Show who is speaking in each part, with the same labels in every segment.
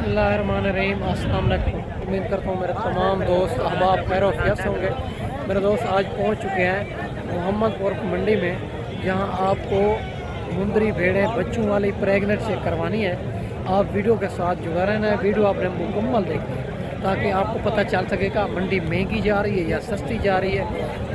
Speaker 1: बिस्मिल्लाहिर्रहमानिर्रहीम। अस्सलाम वालेकुम। उम्मीद करता हूँ मेरे तमाम दोस्त अहबाब खैर-ओ-आफियत से होंगे। मेरे दोस्त आज पहुँच चुके हैं मोहम्मदपुर मंडी में, जहाँ आपको मुंदरी भेड़ें बच्चों वाली प्रेगनेंट चेक करवानी है। आप वीडियो के साथ जुड़ा रहना है, वीडियो आपने मुकम्मल देखनी है ताकि आपको पता चल सकेगा मंडी महंगी जा रही है या सस्ती जा रही है,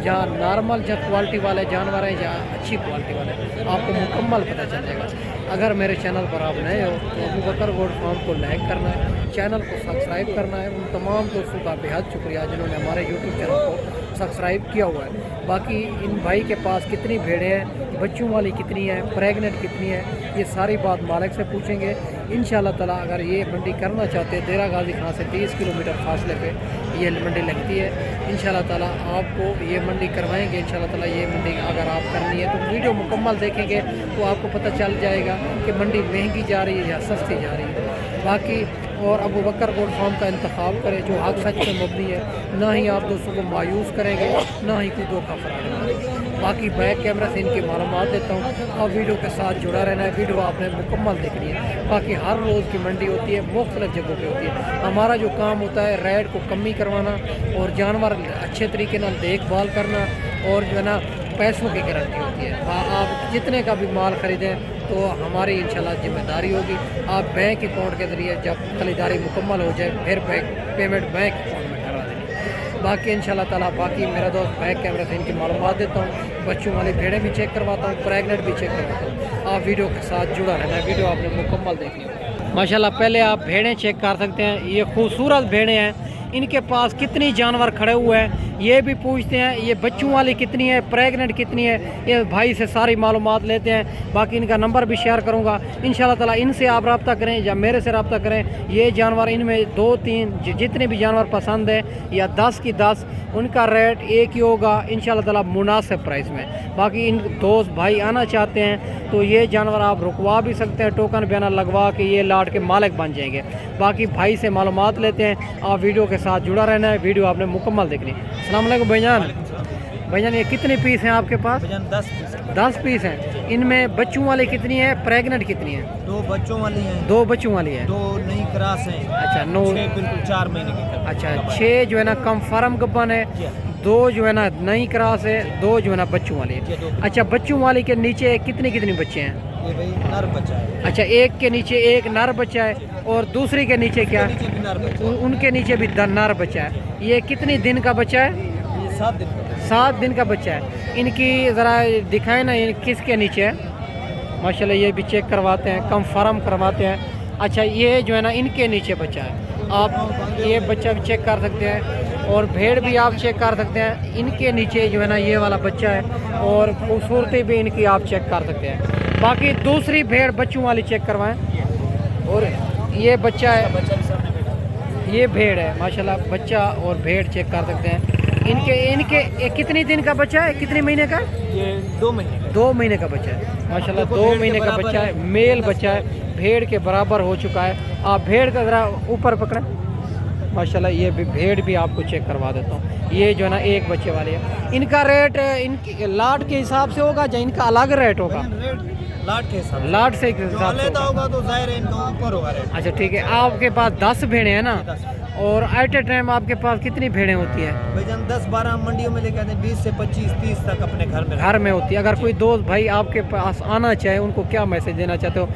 Speaker 1: या नॉर्मल या क्वालिटी वाले जानवर हैं या अच्छी क्वालिटी वाले, आपको मुकम्मल पता चल जाएगा। अगर मेरे चैनल पर आप नए हो तो अबू बकर गोल्ड फार्म को लाइक करना है, चैनल को सब्सक्राइब करना है। उन तमाम दोस्तों का बेहद शुक्रिया जिन्होंने हमारे यूट्यूब चैनल को सब्सक्राइब किया हुआ है। बाकी इन भाई के पास कितनी भेड़ें हैं, बच्चों वाली कितनी है, प्रेगनेंट कितनी है, ये सारी बात मालिक से पूछेंगे इंशाल्लाह ताला। अगर ये मंडी करना चाहते हैं, देरा गाजी खां से 30 किलोमीटर फासले पे ये मंडी लगती है। इंशाल्लाह ताला आपको ये मंडी करवाएंगे। इंशाल्लाह ताला ये मंडी अगर आप करनी है तो वीडियो मुकम्मल देखेंगे तो आपको पता चल जाएगा कि मंडी महंगी जा रही है या सस्ती जा रही है। बाकी और अबू बकर गोल्ड फार्म का इंतखाब करें जो हक सच पे मबनी है, ना ही आप दोस्तों को मायूस करेंगे, ना ही कोई धोखा फराड। बाकी बैक कैमरा से इनकी मालूमात देता हूँ, आप वीडियो के साथ जुड़ा रहना है, वीडियो आपने मुकम्मल देखनी है। बाकी हर रोज़ की मंडी होती है, मुख्तलिफ जगहों पे होती है। हमारा जो काम होता है रेट को कमी करवाना और जानवर अच्छे तरीके से देखभाल करना, और जो है ना पैसों की गारंटी होती है। आप जितने का भी माल ख़रीदें तो हमारी इंशाल्लाह जिम्मेदारी होगी। आप बैंक अकाउंट के ज़रिए जब खरीदारी मुकम्मल हो जाए फिर पेमेंट बैंक अकाउंट में करा देंगे। बाकी इंशाल्लाह ताला बाकी मेरा दोस्त बैक कैमरा से इनकी मालूमात देता हूँ, बच्चों वाली भेड़ें भी चेक करवाता हूँ, प्रेगनेंट भी चेक करवाता हूँ। आप वीडियो के साथ जुड़ा रहना है, वीडियो आपने मुकम्मल देखनी है। माशाल्लाह पहले आप भेड़ें चेक कर सकते हैं, ये खूबसूरत भेड़ें हैं। इनके पास कितनी जानवर खड़े हुए हैं ये भी पूछते हैं, ये बच्चों वाली कितनी है, प्रेग्नेंट कितनी है, ये भाई से सारी मालूमात लेते हैं। बाकी इनका नंबर भी शेयर करूंगा इंशाल्लाह ताला। इनसे आप रब्ता करें या मेरे से रब्ता करें। ये जानवर इनमें 2-3 जितने भी जानवर पसंद है या 10 की 10, उनका रेट एक ही होगा इंशाल्लाह ताला मुनासिब प्राइस में। बाकी इन दोस्त भाई आना चाहते हैं तो ये जानवर आप रुकवा भी सकते हैं, टोकन बयाना लगवा के ये लाट के मालिक बन जाएंगे। बाकी भाई से मालूमात लेते हैं, आप वीडियो के साथ जुड़ा रहना है, वीडियो आपने मुकम्मल देखनी। अस्सलाम वालेकुम भाईजान। भाईजान ये कितने पीस हैं आपके पास? 10 पीस हैं। इनमें बच्चों वाली कितनी है, प्रेग्नेंट कितनी है?
Speaker 2: 2 बच्चों वाली हैं।
Speaker 1: 2 बच्चों वाली है।
Speaker 2: 2 नई क्रॉस हैं।
Speaker 1: अच्छा 9
Speaker 2: बिल्कुल 4 महीने की।
Speaker 1: अच्छा 6 जो है ना कंफर्म गब्बन है, 2 जो है ना नई क्रॉस है, 2 जो है ना बच्चों वाली है। अच्छा बच्चों वाली के नीचे कितने बच्चे हैं?
Speaker 2: ये भाई नर बच्चा है।
Speaker 1: अच्छा एक के नीचे एक नर बच्चा है और दूसरी के नीचे क्या है? उनके नीचे भी नर बच्चा है। ये कितनी दिन का बच्चा है?
Speaker 2: ये 7 दिन का।
Speaker 1: 7 दिन का बच्चा है। इनकी ज़रा दिखाएं ना, किसके नीचे है? माशाल्लाह ये भी चेक करवाते हैं, कंफर्म करवाते हैं। अच्छा ये जो है ना इनके नीचे बच्चा है, आप ये बच्चा भी चेक कर सकते हैं और भेड़ भी आप चेक कर सकते हैं। इनके नीचे जो है ना ये वाला बच्चा है और खूबसूरती भी इनकी आप चेक कर सकते हैं। बाकी दूसरी भेड़ बच्चों वाली चेक करवाएं। और ये बच्चा है, ये भेड़ है माशाल्लाह, बच्चा और भेड़ चेक कर सकते हैं। इनके कितनी दिन का बच्चा है, कितने महीने का?
Speaker 2: ये 2 महीने।
Speaker 1: 2 महीने का बच्चा है माशाल्लाह, 2 महीने का बच्चा है, मेल बच्चा है, भेड़ के बराबर हो चुका है। आप भेड़ का ज़रा ऊपर पकड़ें माशाल्लाह। ये भी भेड़ भी आपको चेक करवा देता हूँ। ये जो है ना एक बच्चे वाली है। इनका रेट इनकी लाट के हिसाब से होगा या इनका अलग रेट होगा?
Speaker 2: लाट के हिसाब
Speaker 1: लाट से हिसाब से
Speaker 2: होगा तो जाहिर है इनका ऊपर होगा रेट।
Speaker 1: अच्छा ठीक है। आपके पास 10 भेड़ें हैं ना, और एट ए टाइम आपके पास कितनी भेड़ें होती हैं?
Speaker 2: भाईजान 10-12 मंडियों में लेकर आते हैं, 20 से 25-30 तक अपने घर में
Speaker 1: होती है। अगर कोई दोस्त भाई आपके पास आना चाहे, उनको क्या मैसेज देना चाहते हो?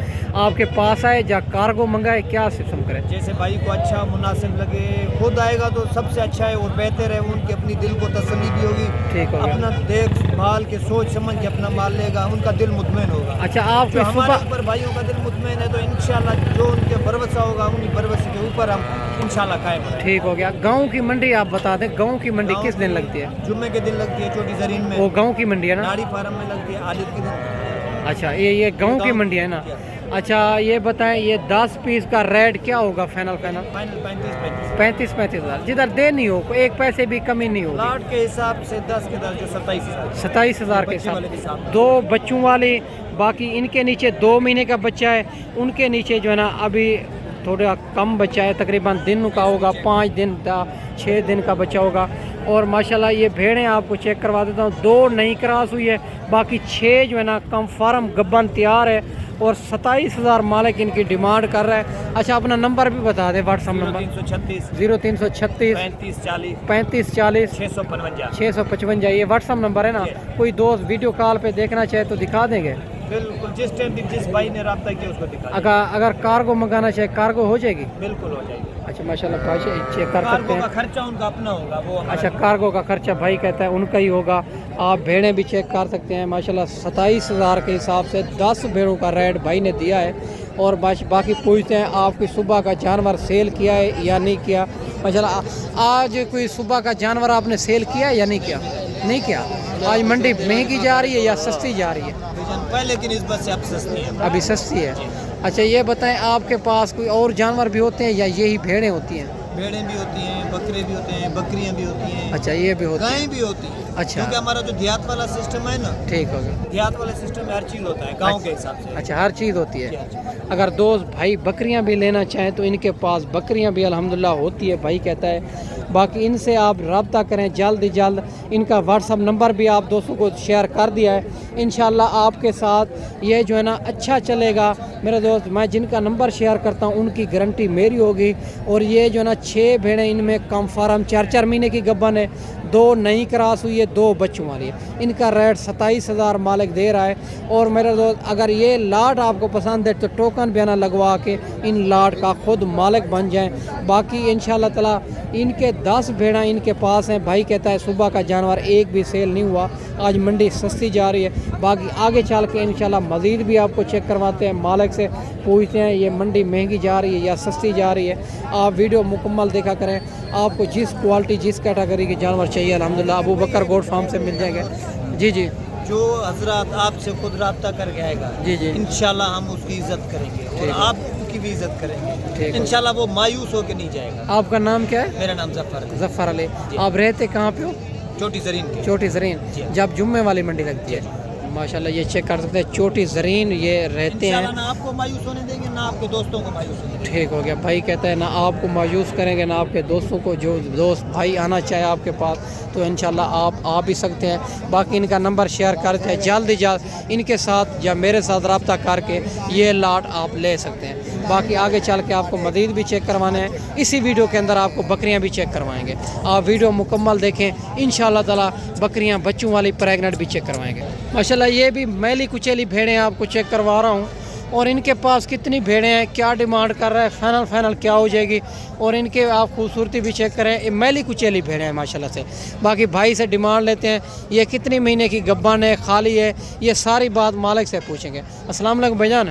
Speaker 1: आपके पास आए या कार्गो मंगाए, क्या सिस्टम करें?
Speaker 2: जैसे भाई को अच्छा मुनासिब लगे, खुद आएगा तो सबसे अच्छा है और बेहतर है। उनके अपनी दिल को तसल्ली भी होगी,
Speaker 1: ठीक हो
Speaker 2: अपना देखभाल के सोच समझ के अपना माल लेगा, उनका दिल मुतमईन होगा।
Speaker 1: अच्छा आप
Speaker 2: जो हमारे ऊपर भाइयों का दिल मुतमईन है तो इंशाल्लाह जो उनके भरोसा होगा उन्हीं भरोसे के ऊपर हम इंशाल्लाह कायम हैं।
Speaker 1: ठीक हो गया। गांव की मंडी आप बता दें, गांव की मंडी किस दिन लगती है?
Speaker 2: जुम्मे के दिन लगती है, छोटी जरीन में।
Speaker 1: वो गांव की मंडी है ना?
Speaker 2: नाड़ी फार्म में लगती है, आदित के दिन।
Speaker 1: अच्छा ये गांव की मंडी है ना? अच्छा ये बताएं, ये 10 पीस का रेट क्या होगा फाइनल? 35 हज़ार। जिधर दे नहीं हो, एक पैसे भी कमी नहीं होगी।
Speaker 2: लाट के हिसाब से 10 के 10 जो
Speaker 1: 27 हज़ार के हिसाब। 2 बच्चों वाली। बाकी इनके नीचे 2 महीने का बच्चा है, उनके नीचे जो है ना अभी थोड़ा कम बच्चा है, तकरीबन दिन का होगा 5 दिन 6 दिन का बच्चा होगा। और माशाल्लाह ये भेड़ें आपको चेक करवा देता हूँ, 2 नई क्रॉस हुई है, बाकी 6 जो है ना कंफर्म गब्बन तैयार है और 27,000 मालिक इनकी डिमांड कर रहा है। अच्छा अपना नंबर भी बता दें, व्हाट्सअप नंबर 0336 35 40 655, ये व्हाट्सअप नंबर है ना। कोई दोस्त वीडियो कॉल पे देखना चाहे तो दिखा देंगे,
Speaker 2: बिल्कुल जिस टाइम जिस भाई ने रब्ता किया उसको दिखा।
Speaker 1: अगर कार्गो मंगाना चाहे कार्गो हो जाएगी?
Speaker 2: बिल्कुल हो जाएगी।
Speaker 1: अच्छा माशाल्लाह भाई चेक कर सकते
Speaker 2: कार्गो
Speaker 1: हैं।
Speaker 2: का खर्चा उनका अपना होगा वो।
Speaker 1: अच्छा कार्गो का खर्चा भाई कहता है उनका ही होगा। आप भेड़ें भी चेक कर सकते हैं माशाल्लाह 27,000 के हिसाब से 10 भेड़ों का रेट भाई ने दिया है। और बाकी पूछते हैं आपकी सुबह का जानवर सेल किया है या नहीं किया। माशाल्लाह आज कोई सुबह का जानवर आपने सेल किया है या नहीं किया? नहीं किया। आज मंडी महंगी जा रही है या सस्ती जा रही है?
Speaker 2: पहले की निस्बत से अब सस्ती है।
Speaker 1: अभी सस्ती है। अच्छा ये बताएं आपके पास कोई और जानवर भी होते हैं या यही भेड़ें होती हैं?
Speaker 2: भेड़ें भी होती हैं, बकरे भी होते हैं, बकरियां भी होती हैं।
Speaker 1: अच्छा ये भी होती
Speaker 2: गायें भी होती हैं।
Speaker 1: अच्छा
Speaker 2: क्योंकि हमारा जो देहात वाला सिस्टम है ना,
Speaker 1: ठीक हो गया।
Speaker 2: देहात वाले सिस्टम में हर चीज़ होता है गाँव के हिसाब से।
Speaker 1: अच्छा हर चीज़ होती है। अगर दोस्त भाई बकरियां भी लेना चाहें तो इनके पास बकरियां भी अल्हम्दुलिल्लाह होती है भाई कहता है। बाकी इनसे आप रब्ता करें जल्द से जल्द। इनका व्हाट्सअप नंबर भी आप दोस्तों को शेयर कर दिया है। इंशाल्लाह आपके साथ ये जो है ना अच्छा चलेगा मेरे दोस्त। मैं जिनका नंबर शेयर करता हूँ उनकी गारंटी मेरी होगी। और ये जो है ना 6 भेड़ें इनमें कंफर्म 4-4 महीने की गब्बन है, 2 नई क्रॉस हुई है, 2 बच्चों वाली है। इनका रेट 27,000 मालिक दे रहा है। और मेरे दोस्त अगर ये लाट आपको पसंद है तो टोकन बयाना लगवा के इन लाट का खुद मालिक बन जाएं। बाकी इंशाल्लाह ताला इनके 10 भेड़ा इनके पास हैं। भाई कहता है सुबह का जानवर एक भी सेल नहीं हुआ, आज मंडी सस्ती जा रही है। बाकी आगे चल के इंशाल्लाह मज़ीद भी आपको चेक करवाते हैं, मालिक से पूछते हैं ये मंडी महंगी जा रही है या सस्ती जा रही है। आप वीडियो मुकम्मल देखा करें। आपको जिस क्वालिटी जिस कैटेगरी के जानवर चाहिए अल्हम्दुलिल्लाह अबू बकर गोट फार्म से मिल जाएंगे। जी जी
Speaker 2: जो हजरत आपसे खुद रब्ता करके आएगा
Speaker 1: जी जी
Speaker 2: इंशाल्लाह हम उसकी इज्जत करेंगे और आप उनकी भी इज्जत करेंगे।
Speaker 1: ठीक
Speaker 2: इंशाल्लाह वो मायूस होकर नहीं जाएगा।
Speaker 1: आपका नाम क्या है?
Speaker 2: मेरा नाम जफ़र है।
Speaker 1: जफ़र अली। आप रहते कहाँ पे हो?
Speaker 2: छोटी जरीन की।
Speaker 1: छोटी जरीन। जब जुम्मे वाली मंडी लगती है माशाल्लाह ये चेक कर सकते हैं। छोटी जरीन ये रहते हैं।
Speaker 2: ना आपको मायूस होने देंगे ना आपके दोस्तों को मायूस होने देंगे।
Speaker 1: ठीक हो गया। भाई कहता है ना आपको मायूस करेंगे ना आपके दोस्तों को। जो दोस्त भाई आना चाहे आपके पास तो इंशाल्लाह आप आ भी सकते हैं। बाकी इनका नंबर शेयर करते हैं, जल्द ही जल्द इनके साथ या मेरे साथ रब्ता करके ये लाट आप ले सकते हैं। बाकी आगे चल के आपको मज़ीद भी चेक करवाने हैं। इसी वीडियो के अंदर आपको बकरियां भी चेक करवाएंगे। आप वीडियो मुकम्मल देखें, इंशाल्लाह ताला बकरियां बच्चों वाली प्रेगनेंट भी चेक करवाएंगे। माशाल्लाह ये भी मैली कुचैली भेड़ें आपको चेक करवा रहा हूँ। और इनके पास कितनी भेड़ें हैं, क्या डिमांड कर रहा है, फाइनल क्या हो जाएगी। और इनके आप खूबसूरती भी चेक करें। ये मैली कुचैली भेड़ें हैं माशाल्लाह से। बाकी भाई से डिमांड लेते हैं ये कितनी महीने की गब्बन है, खाली है, ये सारी बात मालिक से पूछेंगे। अस्सलाम वालेकुम भाईजान।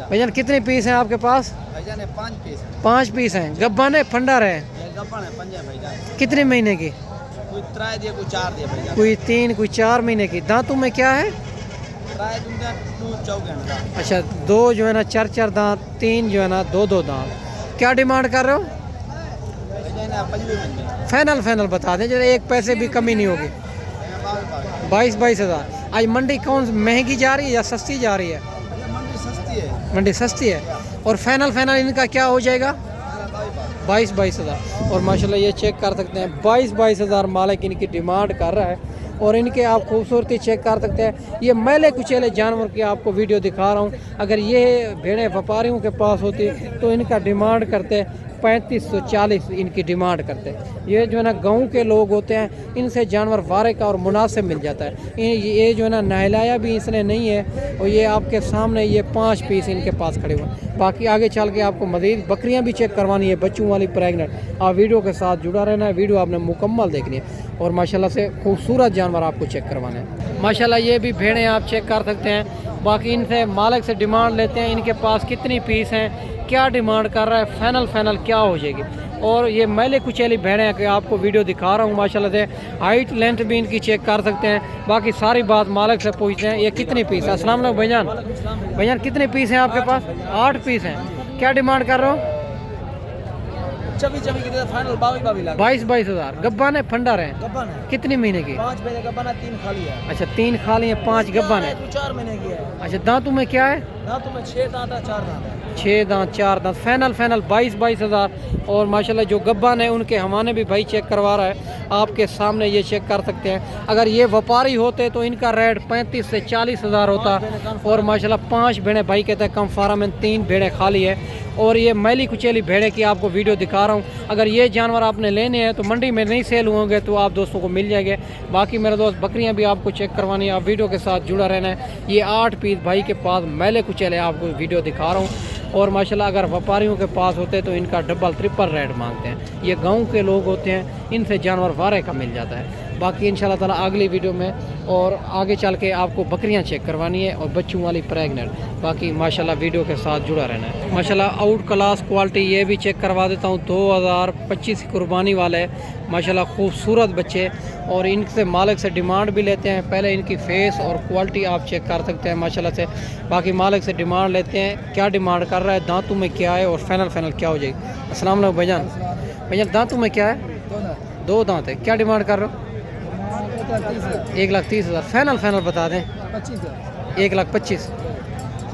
Speaker 1: भाईजान कितने पीस हैं आपके पास?
Speaker 2: भाईजान 5 पीस है।
Speaker 1: 5 पीस हैं। गब्बन है फंडर है?
Speaker 2: गब्बन है पंजा भाईजान।
Speaker 1: कितने महीने की?
Speaker 2: कोई 3 दिया कोई 4 दिया भाईजान।
Speaker 1: कोई 3 कोई 4 महीने की। दांतों में क्या है? अच्छा 2 जो है ना 4 दांत, 3 जो है ना 2 दांत। क्या डिमांड कर रहे हो? फाइनल बता दें, जो एक पैसे भी कमी नहीं होगी। 22 हज़ार। आज मंडी कौन महंगी जा रही है या सस्ती जा रही है? मंडी सस्ती है। और फाइनल इनका क्या हो जाएगा? 22 हज़ार। और माशाल्लाह ये चेक कर सकते हैं 22 हज़ार मालिक इनकी डिमांड कर रहा है। और इनके आप खूबसूरती चेक कर सकते हैं। ये मैले कुचेले जानवर की आपको वीडियो दिखा रहा हूँ। अगर ये भेड़ें व्यापारियों के पास होती तो इनका डिमांड करते 3540 इनकी डिमांड करते हैं। ये जो है ना गाँव के लोग होते हैं, इनसे जानवर वारे का और मुनासिब मिल जाता है। ये जो है ना नहलाया भी इसने नहीं है। और ये आपके सामने ये 5 पीस इनके पास खड़े हुए हैं। बाकी आगे चल के आपको मज़ीद बकरियां भी चेक करवानी है, बच्चों वाली प्रेगनेंट। आप वीडियो के साथ जुड़ा रहना है, वीडियो आपने मुकम्मल देखनी है। और माशाल्लाह से खूबसूरत जानवर आपको चेक करवाने हैं। माशाल्लाह ये भी भेड़ें आप चेक कर सकते हैं। बाकी इनसे मालिक से डिमांड लेते हैं इनके पास कितनी पीस हैं, क्या डिमांड कर रहा है, फाइनल क्या हो जाएगी। और ये मैले कुचैली भेड़ें हैं कि आपको वीडियो दिखा रहा हूँ माशाल्लाह से। हाइट लेंथ भी इनकी चेक कर सकते हैं। बाकी सारी बात मालिक से पूछते हैं ये कितनी पीस है। अस्सलाम वालेकुम भाईजान। कितने पीस हैं आपके पास? 8 पीस हैं। क्या डिमांड कर रहे हो?
Speaker 2: 26 की फाइनल 22 लाख
Speaker 1: 22 हज़ार। गब्बान है फंडा रहे
Speaker 2: गब्बन है,
Speaker 1: कितनी महीने की?
Speaker 2: 5 महीने गब्बन है, 3 खाली है।
Speaker 1: अच्छा 3 खाली है 5 गब्बान है।
Speaker 2: 4 महीने की है।
Speaker 1: अच्छा दांतों में क्या है?
Speaker 2: ना तुम्हें 6 दांत है, 4 दांत है।
Speaker 1: 6 दांत 4 दांत। फाइनल 22 हज़ार। और माशाल्लाह जो गब्बान है उनके हवाने भी भाई चेक करवा रहा है, आपके सामने ये चेक कर सकते हैं। अगर ये व्यापारी होते तो इनका रेट 35 से 40 हज़ार होता। और माशाल्लाह 5 भेड़े भाई कहते हैं कम फार्म में, 3 भेड़े खाली है। और ये मैली कुचेली भेड़े की आपको वीडियो दिखा रहा हूँ। अगर ये जानवर आपने लेने हैं तो मंडी में नहीं सेल होंगे तो आप दोस्तों को मिल जाएंगे। बाकी मेरे दोस्त बकरियां भी आपको चेक करवानी है, आप वीडियो के साथ जुड़ा रहना है। ये 8 पीस भाई के पास मैले कुचेले आपको वीडियो दिखा रहा हूँ। और माशाल्लाह अगर व्यापारियों के पास होते तो इनका डबल ट्रिपल रेट मांगते हैं। ये गाँव के लोग होते हैं, इनसे जानवर वारे का मिल जाता है। बाकी इंशाल्लाह ताला अगली वीडियो में और आगे चल के आपको बकरियां चेक करवानी है और बच्चों वाली प्रेगनेंट। बाकी माशाल्लाह वीडियो के साथ जुड़ा रहना है। माशाल्लाह आउट क्लास क्वालिटी ये भी चेक करवा देता हूँ। 2025 की कुर्बानी वाले माशाल्लाह खूबसूरत बच्चे। और इनसे मालिक से डिमांड भी लेते हैं। पहले इनकी फेस और क्वालिटी आप चेक कर सकते हैं माशाल्लाह से। बाकी मालिक से डिमांड लेते हैं, क्या डिमांड कर रहा है, दांतों में क्या है और फाइनल क्या हो जाएगी। अस्सलाम वालेकुम भाईजान। भाईजान दांतों में क्या है? 2 दांत है। क्या डिमांड कर रहे हो? 1,30,000। फाइनल बता दें। 1,25,000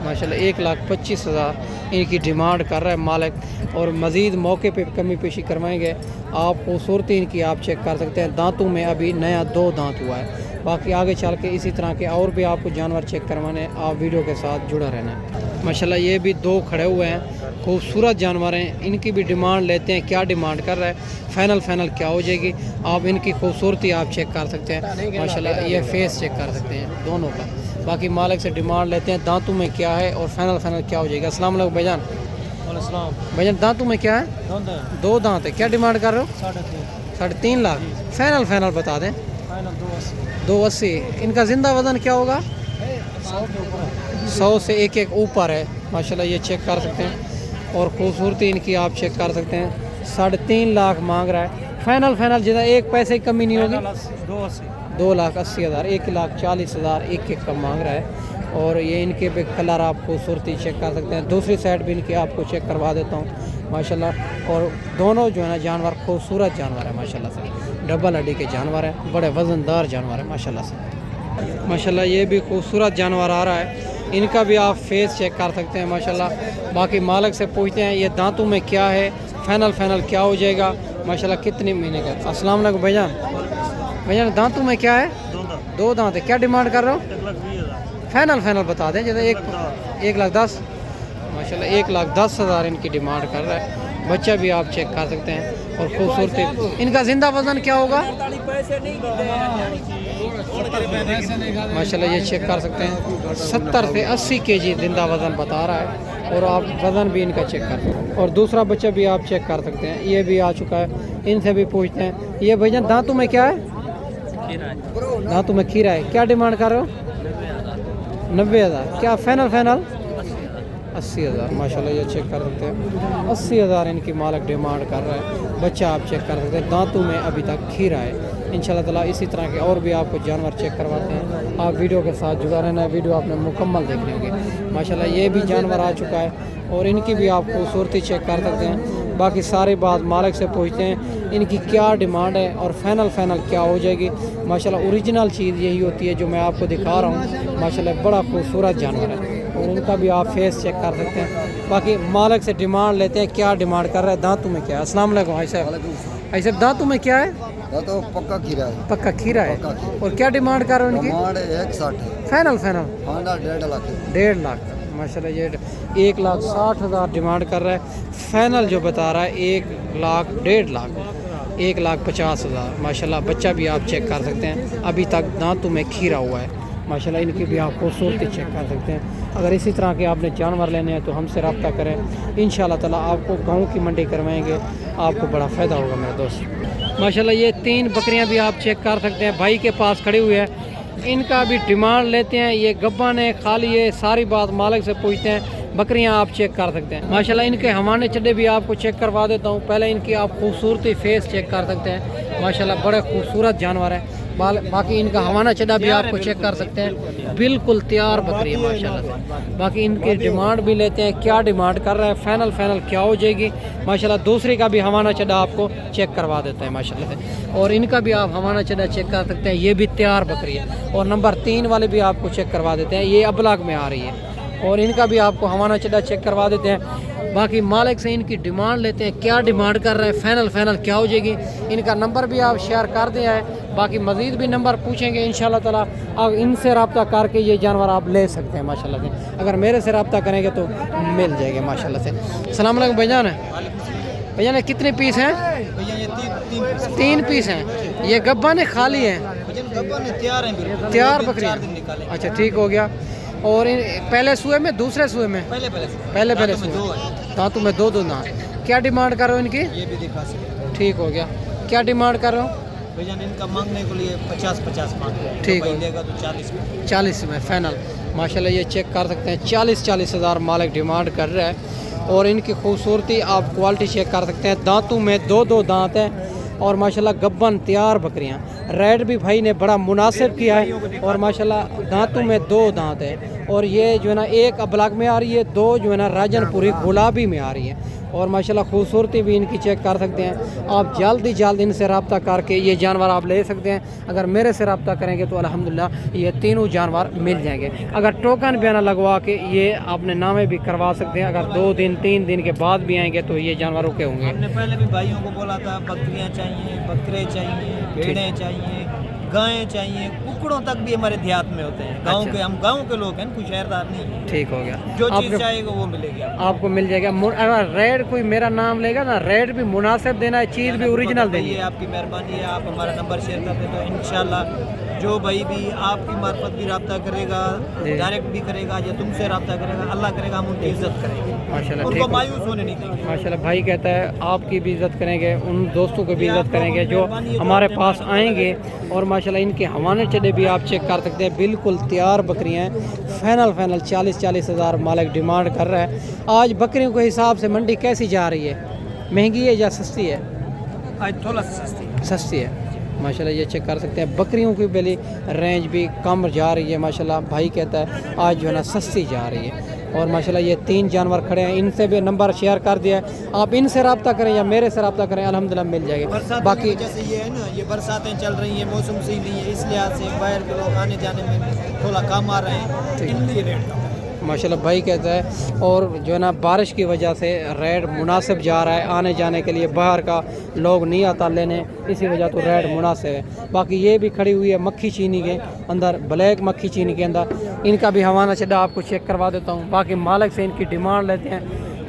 Speaker 1: माशाल्लाह 1,25,000 इनकी डिमांड कर रहा है मालिक। और मज़ीद मौके पे कमी पेशी करवाएंगे। आप खूबसूरती इनकी आप चेक कर सकते हैं। दांतों में अभी नया 2 दांत हुआ है। बाकी आगे चल के इसी तरह के और भी आपको जानवर चेक करवाने, आप वीडियो के साथ जुड़ा रहना है। माशाल्लाह ये भी 2 खड़े हुए हैं, खूबसूरत जानवर हैं। इनकी भी डिमांड लेते हैं, क्या डिमांड कर रहा है, फाइनल क्या हो जाएगी। आप इनकी खूबसूरती आप चेक कर सकते हैं। माशाल्लाह ये फेस चेक कर सकते हैं दोनों का। बाकी मालिक से डिमांड लेते हैं, दांतों में क्या है और फाइनल क्या हो जाएगा। अस्सलाम वालेकुम भाईजान। भाईजान दांतों में क्या है? 2 दांत है। क्या डिमांड कर रहे हो? 3.5 लाख। फाइनल बता दें। 280। इनका जिंदा वजन क्या होगा? 100 से एक ऊपर है। माशाल्लाह ये चेक कर सकते हैं। और खूबसूरती इनकी आप चेक कर सकते हैं। 3.5 लाख मांग रहा है। फाइनल जितना 1 पैसे की कमी नहीं होगी। 2,80,000। 1,40,000 एक का मांग रहा है। और ये इनके पे कलर आप खूबसूरती चेक कर सकते हैं। दूसरी साइड भी इनकी आपको चेक करवा देता हूँ माशाल्लाह। और दोनों जो है ना जानवर खूबसूरत जानवर है माशाल्लाह से। डबल हड्डी के जानवर है, बड़े वज़नदार जानवर है माशाल्लाह से। माशाल्लाह ये भी खूबसूरत जानवर आ रहा है। इनका भी आप फेस चेक कर सकते हैं माशाल्लाह। बाकी मालिक से पूछते हैं ये दांतों में क्या है, फाइनल क्या हो जाएगा माशाल्लाह, कितने महीने का। अस्सलाम वालेकुम भाईजान दांतों में क्या है? 2 दांत है। क्या डिमांड कर रहे हो? फाइनल बता दें। जैसे 1,10,000 माशाल्लाह 1,10,000 इनकी डिमांड कर रहा है। बच्चा भी आप चेक कर सकते हैं। और खूबसूरती इनका जिंदा वजन क्या होगा? माशाल्लाह ये चेक कर सकते हैं। 70 से 80 kg जिंदा वजन बता रहा है। और आप वजन भी इनका चेक कर सकते हैं। और दूसरा बच्चा भी आप चेक कर सकते हैं, ये भी आ चुका है। इनसे भी पूछते हैं। ये भाईजान दांतों में क्या है? दांतों में खीरा है। क्या डिमांड कर रहे हो? 90,000। क्या फाइनल 80,000 माशाल्लाह ये चेक कर सकते हैं। 80,000 इनकी मालिक डिमांड कर रहा है। बच्चा आप चेक कर सकते हैं। दांतों में अभी तक खीरा है। इंशाल्लाह ताला इसी तरह के और भी आपको जानवर चेक करवाते हैं। आप वीडियो के साथ जुड़ा रहना है। वीडियो आपने मुकम्मल देखनी होगी। माशाल्लाह ये भी जानवर आ चुका है। और इनकी भी आप खूबसूरती चेक कर सकते हैं। बाकी सारी बात मालिक से पूछते हैं इनकी क्या डिमांड है और फाइनल क्या हो जाएगी। माशाल्लाह ओरिजिनल चीज़ यही होती है जो मैं आपको दिखा रहा हूँ। माशाल्लाह बड़ा खूबसूरत जानवर है। और इनका भी आप फेस चेक कर सकते हैं। बाकी मालिक से डिमांड लेते हैं, क्या डिमांड कर रहा है, दांतों में क्या है। अस्सलाम वालेकुम भाई साहब दांतों में क्या है?
Speaker 2: तो पक्का खीरा है।
Speaker 1: पक्का खीरा है। और क्या डिमांड कर रहे हो इनकी?
Speaker 2: 160
Speaker 1: फाइनल
Speaker 2: 1.5 लाख।
Speaker 1: 1.5 लाख माशाल्लाह ये 1,60,000 डिमांड कर रहा है। फाइनल जो बता रहा है 1,00,000 1.5 लाख 1,50,000 माशाल्लाह। बच्चा भी आप चेक कर सकते हैं। अभी तक दांतों में खीरा हुआ है माशाल्लाह। इनकी भी आप खूबसूरती चेक कर सकते हैं। अगर इसी तरह के आपने जानवर लेने हैं तो हमसे रब्ता करें। इंशाल्लाह ताला आपको गाँव की मंडी करवाएंगे, आपको बड़ा फ़ायदा होगा मेरे दोस्त। माशाल्लाह ये 3 बकरियां भी आप चेक कर सकते हैं, भाई के पास खड़ी हुई है। इनका भी डिमांड लेते हैं। ये गब्बन है, खाली है, सारी बात मालिक से पूछते हैं। बकरियां आप चेक कर सकते हैं माशाल्लाह। इनके हवाने चड्डे भी आपको चेक करवा देता हूँ। पहले इनकी आप खूबसूरती फेस चेक कर सकते हैं माशाल्लाह। बड़े खूबसूरत जानवर है। बाकी इनका हवाना चढ़ा भी आपको चेक कर सकते हैं, बिल्कुल तैयार बकरी है माशाल्लाह से। बाकी इनकी डिमांड भी लेते हैं, क्या डिमांड कर रहा है, फाइनल क्या हो जाएगी माशाल्लाह। दूसरी का भी हवाना चढ़ा आपको चेक करवा देते हैं माशाल्लाह से, और इनका भी आप हवाना चढ़ा चेक कर सकते हैं, ये भी तैयार बकरी है। और नंबर 3 वाले भी आपको चेक करवा देते हैं, ये अबलाग में आ रही है, और इनका भी आपको हवाना चढ़ा चेक करवा देते हैं। बाकी मालिक से इनकी डिमांड लेते हैं, क्या डिमांड कर रहे हैं, फाइनल क्या हो जाएगी। इनका नंबर भी आप शेयर कर दिया है, बाकी मज़ीद भी नंबर पूछेंगे इंशाल्लाह ताला। अब इनसे रब्ता करके ये जानवर आप ले सकते हैं माशाल्लाह से, अगर मेरे से रब्ता करेंगे तो मिल जाएंगे माशाल्लाह से। अस्सलाम वालेकुम भाईजान। भाईजान कितने पीस हैं? 3 पीस हैं। ये गब्बा ने खाली हैं, तैयार बकरी है। अच्छा ठीक हो गया। और पहले सुए में, दूसरे सुए में? पहले सुए। दांतों में 2 दांत। क्या डिमांड कर रहे हो इनकी?
Speaker 2: ये भी दिखा सकते।
Speaker 1: ठीक हो गया। क्या डिमांड कर रहे हो?
Speaker 2: भैया इनका मांगने के लिए 50 मांग रहे हैं,
Speaker 1: ठीक
Speaker 2: तो
Speaker 1: है।
Speaker 2: लेगा तो 40
Speaker 1: 40 में फाइनल माशाल्लाह। ये चेक कर सकते हैं, 40 हज़ार मालिक डिमांड कर रहा है। और इनकी खूबसूरती आप क्वालिटी चेक कर सकते हैं, दांतों में 2 दांत हैं, और माशाल्लाह गब्बन तैयार बकरियां। रेट भी भाई ने बड़ा मुनासिब किया है, और माशाल्लाह दांतों में 2 दांत है। और ये जो है ना, एक अबलाग में आ रही है, 2 जो है ना राजनपुरी गुलाबी में आ रही है। और माशाल्लाह खूबसूरती भी इनकी चेक कर सकते हैं आप। जल्द इनसे रब्ता करके ये जानवर आप ले सकते हैं। अगर मेरे से रब्ता करेंगे तो अल्हम्दुलिल्लाह ये तीनों जानवर मिल जाएंगे। अगर टोकन बयाना लगवा के ये अपने नामे भी करवा सकते हैं, अगर 2 दिन 3 दिन के बाद भी आएंगे तो ये जानवर रुके होंगे।
Speaker 2: हमने पहले भी भाइयों को बोला था, बकरियां चाहिए, बकरे चाहिए, भेड़ें चाहिए, गायें चाहिए, कुकड़ों तक भी हमारे देहात में होते हैं। गाँव
Speaker 1: अच्छा।
Speaker 2: के हम गाँव के लोग हैं, कोई शहरदार नहीं है।
Speaker 1: ठीक हो गया।
Speaker 2: जो चीज़
Speaker 1: आपके
Speaker 2: चाहेगा वो मिलेगी
Speaker 1: आपको मिल जाएगा। अगर रेट कोई मेरा नाम लेगा ना, रेट भी मुनासिब देना है, चीज़ भी ओरिजिनल देनी है।
Speaker 2: आपकी मेहरबानी है, आप हमारा नंबर शेयर कर दें तो इंशाल्लाह जो भाई भी आपकी मार्फत भी रब्ता करेगा, डायरेक्ट भी करेगा या तुमसे रब्ता करेगा, अल्लाह करेगा हम उनकी इज्जत करेंगे
Speaker 1: माशाल्लाह।
Speaker 2: उनको
Speaker 1: ठीक है।
Speaker 2: मायूस होने नहीं देंगे
Speaker 1: माशाल्लाह। भाई कहता है आपकी भी इज़्ज़त करेंगे, उन दोस्तों को भी इज़्ज़त करेंगे जो हमारे पास आएंगे। और माशाल्लाह इनके हवाने चढ़े भी आप चेक कर सकते हैं, बिल्कुल तैयार बकरियां हैं। फाइनल 40 हज़ार मालिक डिमांड कर रहा है। आज बकरियों के हिसाब से मंडी कैसी जा रही है, महंगी है या सस्ती है?
Speaker 2: आज थोड़ा सा
Speaker 1: सस्ती है माशाल्लाह। ये चेक कर सकते हैं, बकरियों की बेली रेंज भी कम जा रही है माशाल्लाह। भाई कहता है आज जो है ना सस्ती जा रही है। और माशाल्लाह ये 3 जानवर खड़े हैं, इनसे भी नंबर शेयर कर दिया है। आप इनसे रब्ता करें या मेरे से रब्ता करें, अल्हम्दुलिल्लाह मिल जाएगी। बाकी
Speaker 2: जैसे ये है ना, ये बरसातें चल रही हैं, मौसम सही नहीं है, इस लिहाज से बाहर के लोग आने जाने में थोड़ा कम आ रहे हैं, इसलिए रेट कम है
Speaker 1: माशाल्लाह। भाई कहता है, और जो है ना बारिश की वजह से रेट मुनासिब जा रहा है, आने जाने के लिए बाहर का लोग नहीं आता लेने, इसी वजह तो रेट मुनासिब है। बाकी ये भी खड़ी हुई है मक्खी चीनी के अंदर, ब्लैक मक्खी चीनी के अंदर। इनका भी हवाना चढ़ा आपको चेक करवा देता हूँ। बाकी मालिक से इनकी डिमांड लेते हैं,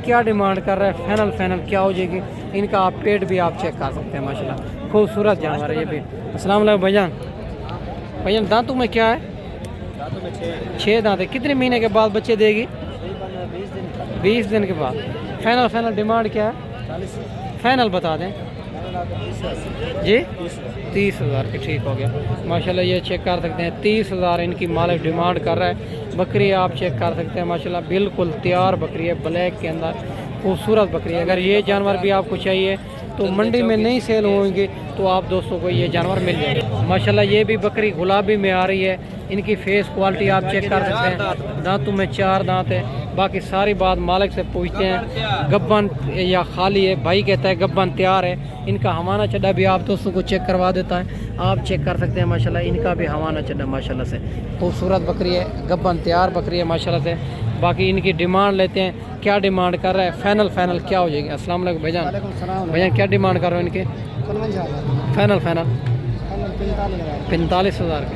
Speaker 1: क्या डिमांड कर रहे हैं, फाइनल क्या हो जाएगी। इनका आप पेट भी आप चेक कर सकते हैं माशाल्लाह। खूबसूरत जानवर है ये भी। अस्सलाम वालेकुम भाईजान। दांतों में क्या है? 6 दांत है। कितने महीने के बाद बच्चे देगी? 20 दिन के बाद। फाइनल डिमांड क्या है? फाइनल बता दें जी। 30 हज़ार की। ठीक हो गया माशाल्लाह। ये चेक कर सकते हैं, 30 हज़ार इनकी मालिक डिमांड कर रहा है। बकरी आप चेक कर सकते हैं माशाल्लाह, बिल्कुल तैयार बकरी है, ब्लैक के अंदर खूबसूरत बकरी है। अगर ये जानवर भी आपको चाहिए तो मंडी में नहीं सेल होंगे तो आप दोस्तों को ये जानवर मिल जाएगा माशाल्लाह। ये भी बकरी गुलाबी में आ रही है। इनकी फेस क्वालिटी आप चेक कर सकते हैं, दांतों में 4 दांत है। बाकी सारी बात मालिक से पूछते हैं, गब्बन या खाली है। भाई कहता है गब्बन तैयार है। इनका हवाना चढ़ा भी आप दोस्तों को चेक करवा देता है, आप चेक कर सकते हैं माशाल्लाह। इनका भी हवाना चढ़ा माशाल्लाह से खूबसूरत बकरी है, गब्बन तैयार बकरी है माशाल्लाह से। बाकी इनकी डिमांड लेते हैं, क्या डिमांड कर रहा है, फाइनल क्या हो जाएगी। अस्सलाम वालेकुम भाईजान। क्या डिमांड कर रहे हो इनके? फाइनल 45 हज़ार के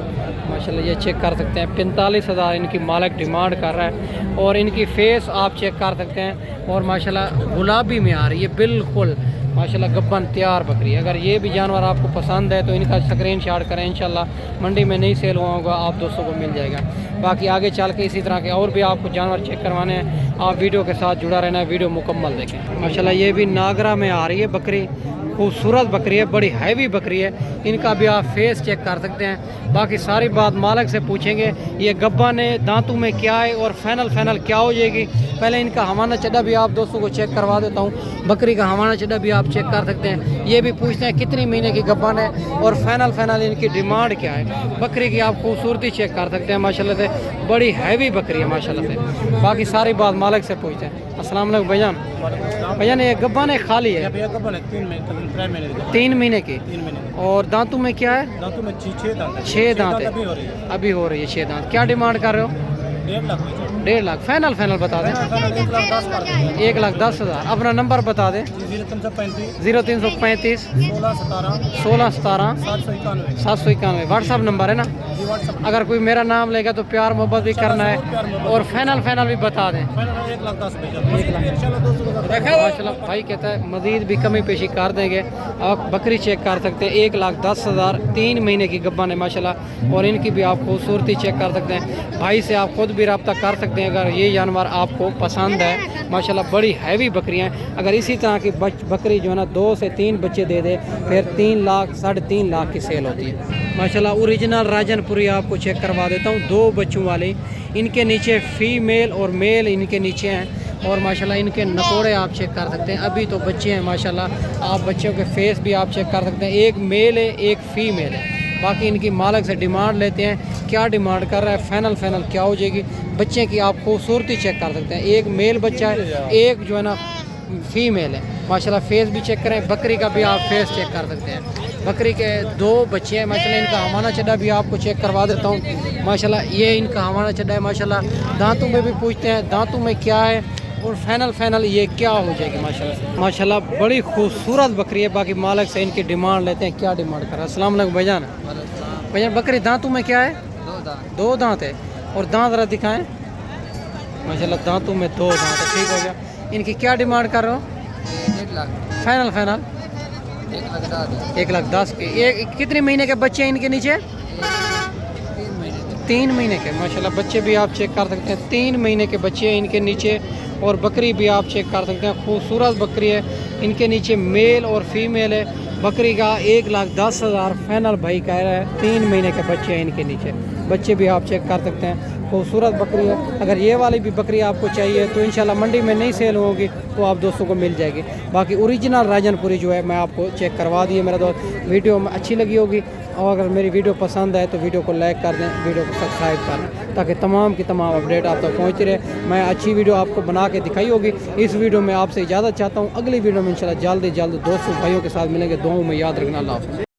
Speaker 1: माशाल्लाह। ये चेक कर सकते हैं, 45 हज़ार इनकी मालिक डिमांड कर रहा है। और इनकी फेस आप चेक कर सकते हैं, और माशाल्लाह गुलाबी में आ रही है बिल्कुल माशाल्लाह। गब्बन तैयार बकरी है। अगर ये भी जानवर आपको पसंद है तो इनका स्क्रीनशॉट करें, इंशाल्लाह मंडी में नहीं सेल हुआ होगा, आप दोस्तों को मिल जाएगा। बाकी आगे चल के इसी तरह के और भी आपको जानवर चेक करवाने हैं, आप वीडियो के साथ जुड़ा रहना है, वीडियो मुकम्मल देखें माशाल्लाह। ये भी नागरा में आ रही है बकरी, खूबसूरत बकरी है, बड़ी हैवी बकरी है। इनका भी आप फेस चेक कर सकते हैं। बाकी सारी बात मालिक से पूछेंगे। ये गब्बा ने दांतों में क्या है और फाइनल क्या हो जाएगी। पहले इनका हवाना चड्डा भी आप दोस्तों को चेक करवा देता हूँ। बकरी का हवाना चड्डा भी आप चेक कर सकते हैं। ये भी पूछते हैं कितनी महीने की गब्बन है और फाइनल इनकी डिमांड क्या है। बकरी की आप खूबसूरती चेक कर सकते हैं। माशाल्लाह से बड़ी हैवी बकरी है माशाल्लाह से। बाकी सारी बात मालिक से पूछते हैं। अस्सलाम वालेकुम भैजान। भैजान ये गब्बन है खाली है? 3 महीने की। और दांतों में क्या है?
Speaker 2: दांतों में
Speaker 1: 6 दांत है। अभी हो रही है 6 दांत। क्या डिमांड कर रहे हो? 1.5 लाख। फाइनल बता दें। 1,10,000। अपना नंबर बता दें। 0335 16 17 791। व्हाट्सअप नंबर है ना? अगर कोई मेरा नाम लेगा तो प्यार मोहब्बत भी करना है और फाइनल भी बता दें। 1,00,000 माशाल्लाह भाई कहता है मज़ीद भी कमी पेशी कर देंगे। आप बकरी चेक कर सकते हैं। 1,10,000 3 महीने की गब्बन है माशाल्लाह। और इनकी भी आप खूबसूरती चेक कर सकते हैं। भाई से आप खुद भी रब्ता कर सकते हैं अगर ये जानवर आपको पसंद है। माशाल्लाह बड़ी हैवी बकरियाँ हैं। अगर इसी तरह की बकरी जो है ना 2 से 3 बच्चे दे दे फिर 3 लाख 3.5 लाख की सेल होती है माशाल्लाह। ओरिजिनल राजनपुरी आपको चेक करवा देता हूँ। 2 बच्चों वाली। इनके नीचे फीमेल और मेल इनके नीचे हैं। और माशाल्लाह इनके नकोड़े आप चेक कर सकते हैं। अभी तो बच्चे हैं माशाल्लाह। आप बच्चों के फेस भी आप चेक कर सकते हैं। एक मेल है एक फीमेल है। बाकी इनकी मालिक से डिमांड लेते हैं। क्या डिमांड कर रहा है, फाइनल क्या हो जाएगी। बच्चे की आप खूबसूरती चेक कर सकते हैं। एक मेल बच्चा है, एक जो है ना फीमेल है माशाल्लाह। फेस भी चेक करें। बकरी का भी आप फेस चेक कर सकते हैं। बकरी के 2 बच्चे हैं माशाल्लाह। इनका हवाना चड्डा भी आपको चेक करवा देता हूँ माशाल्लाह। ये इनका हवाना चड्डा है माशाल्लाह। दांतों में भी पूछते हैं दांतों में क्या है और फाइनल ये क्या हो जाएगी माशाल्लाह। माशाल्लाह बड़ी खूबसूरत बकरी है। बाकी मालिक से इनकी डिमांड लेते हैं। क्या डिमांड कर रहा है? अस्सलाम वालेकुम भैजान। भैजान बकरी दांतों में क्या है? 2 दांत है। और दांत जरा दिखाएं माशाल्लाह। दांतों में 2 दांत है। ठीक हो गया। इनकी क्या डिमांड कर रहे हो?
Speaker 2: 1 लाख।
Speaker 1: फाइनल
Speaker 2: 1,10,000।
Speaker 1: 1,10,000 के। ये कितने महीने के बच्चे हैं इनके नीचे? 3 महीने के माशाल्लाह। बच्चे भी आप चेक कर सकते हैं। 3 महीने के बच्चे हैं इनके नीचे। और बकरी भी आप चेक कर सकते हैं। खूबसूरत बकरी है। इनके नीचे मेल और फीमेल है। बकरी का 1,10,000 फाइनल भाई कह रहा है। 3 महीने के बच्चे हैं इनके नीचे। बच्चे भी आप चेक कर सकते हैं। खूबसूरत बकरी है। अगर ये वाली भी बकरी आपको चाहिए तो इंशाल्लाह मंडी में नहीं सेल होगी तो आप दोस्तों को मिल जाएगी। बाकी ओरिजिनल राजनपुरी जो है मैं आपको चेक करवा दी है मेरा दोस्त। वीडियो में अच्छी लगी होगी और अगर मेरी वीडियो पसंद है तो वीडियो को लाइक कर दें, वीडियो को सब्सक्राइब कर दें ताकि तमाम की तमाम अपडेट आप तक पहुँचती रहे। मैं अच्छी वीडियो आपको बना के दिखाई होगी। इस वीडियो में आपसे इजाज़त चाहता हूँ। अगली वीडियो में इंशाल्लाह जल्द दोस्तों भाइयों के साथ मिलेंगे। दुआओं में याद रखना। अल्लाह हाफ़िज़।